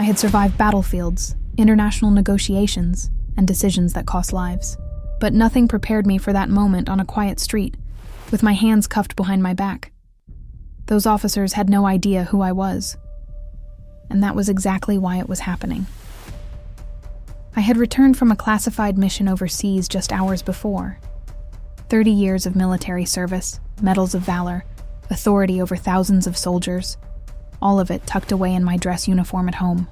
I had survived battlefields, international negotiations, and decisions that cost lives. But nothing prepared me for that moment on a quiet street, with my hands cuffed behind my back. Those officers had no idea who I was, and that was exactly why it was happening. I had returned from a classified mission overseas just hours before. 30 years of military service, medals of valor, authority over thousands of soldiers, all of it tucked away in my dress uniform at home.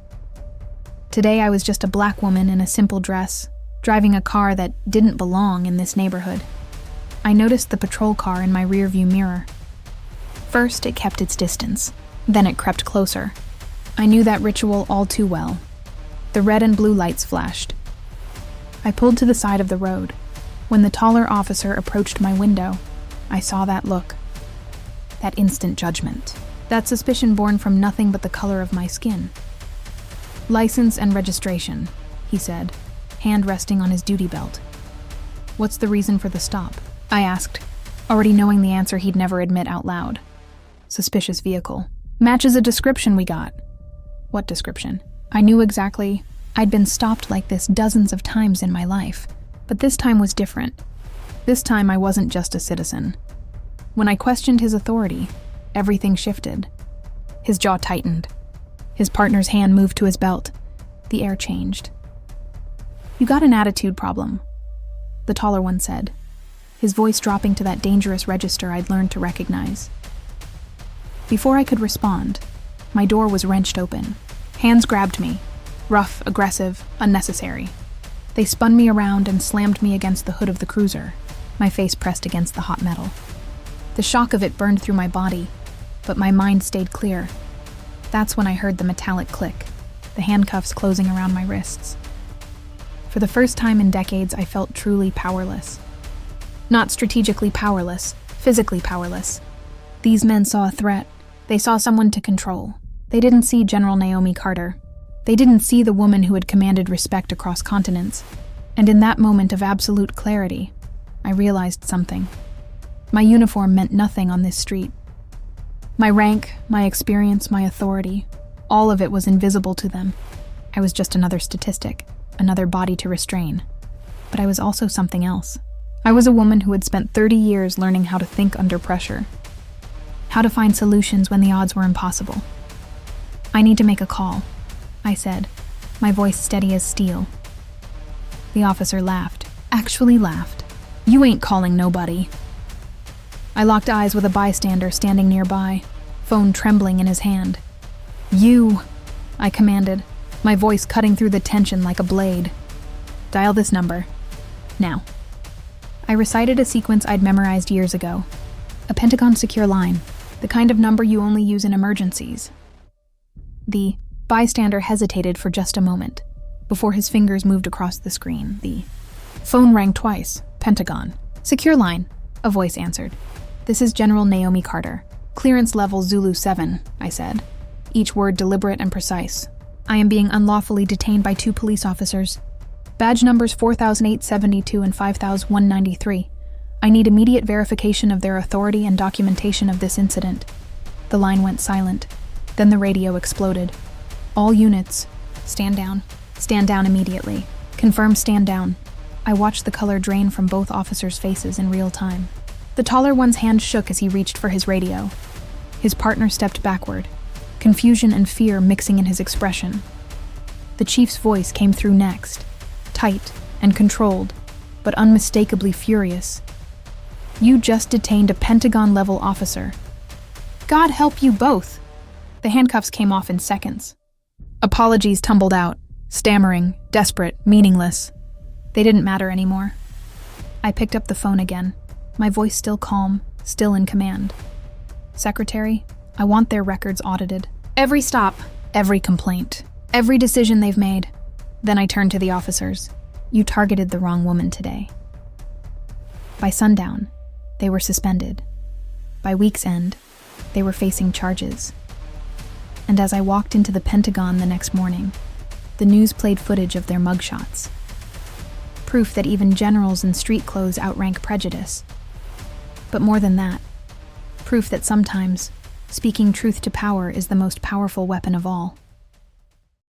Today I was just a black woman in a simple dress, driving a car that didn't belong in this neighborhood. I noticed the patrol car in my rearview mirror. First, it kept its distance. Then it crept closer. I knew that ritual all too well. The red and blue lights flashed. I pulled to the side of the road. When the taller officer approached my window, I saw that look. That instant judgment. That suspicion born from nothing but the color of my skin. "License and registration," he said, hand resting on his duty belt. "What's the reason for the stop?" I asked, already knowing the answer he'd never admit out loud. "Suspicious vehicle. Matches a description we got." What description? I knew exactly. I'd been stopped like this dozens of times in my life, but this time was different. This time I wasn't just a citizen. When I questioned his authority, everything shifted. His jaw tightened. His partner's hand moved to his belt. The air changed. "You got an attitude problem," the taller one said, his voice dropping to that dangerous register I'd learned to recognize. Before I could respond, my door was wrenched open. Hands grabbed me, rough, aggressive, unnecessary. They spun me around and slammed me against the hood of the cruiser, my face pressed against the hot metal. The shock of it burned through my body, but my mind stayed clear. That's when I heard the metallic click, the handcuffs closing around my wrists. For the first time in decades, I felt truly powerless. Not strategically powerless, physically powerless. These men saw a threat. They saw someone to control. They didn't see General Naomi Carter. They didn't see the woman who had commanded respect across continents. And in that moment of absolute clarity, I realized something. My uniform meant nothing on this street. My rank, my experience, my authority, all of it was invisible to them. I was just another statistic, another body to restrain. But I was also something else. I was a woman who had spent 30 years learning how to think under pressure, how to find solutions when the odds were impossible. "I need to make a call," I said, my voice steady as steel. The officer laughed, actually laughed. "You ain't calling nobody." I locked eyes with a bystander standing nearby, phone trembling in his hand. "You," I commanded, my voice cutting through the tension like a blade. "Dial this number. Now." I recited a sequence I'd memorized years ago. A Pentagon secure line, the kind of number you only use in emergencies. The bystander hesitated for just a moment, before his fingers moved across the screen. The phone rang twice. "Pentagon. Secure line," a voice answered. "This is General Naomi Carter. Clearance level Zulu 7, I said, each word deliberate and precise. "I am being unlawfully detained by 2 police officers. Badge numbers 4872 and 5193. I need immediate verification of their authority and documentation of this incident." The line went silent. Then the radio exploded. "All units, stand down. Stand down immediately. Confirm stand down." I watched the color drain from both officers' faces in real time. The taller one's hand shook as he reached for his radio. His partner stepped backward, confusion and fear mixing in his expression. The chief's voice came through next, tight and controlled, but unmistakably furious. "You just detained a Pentagon-level officer. God help you both." The handcuffs came off in seconds. Apologies tumbled out, stammering, desperate, meaningless. They didn't matter anymore. I picked up the phone again, my voice still calm, still in command. "Secretary, I want their records audited. Every stop, every complaint, every decision they've made." Then I turned to the officers. "You targeted the wrong woman today." By sundown, they were suspended. By week's end, they were facing charges. And as I walked into the Pentagon the next morning, the news played footage of their mugshots. Proof that even generals in street clothes outrank prejudice. But more than that, proof that sometimes speaking truth to power is the most powerful weapon of all.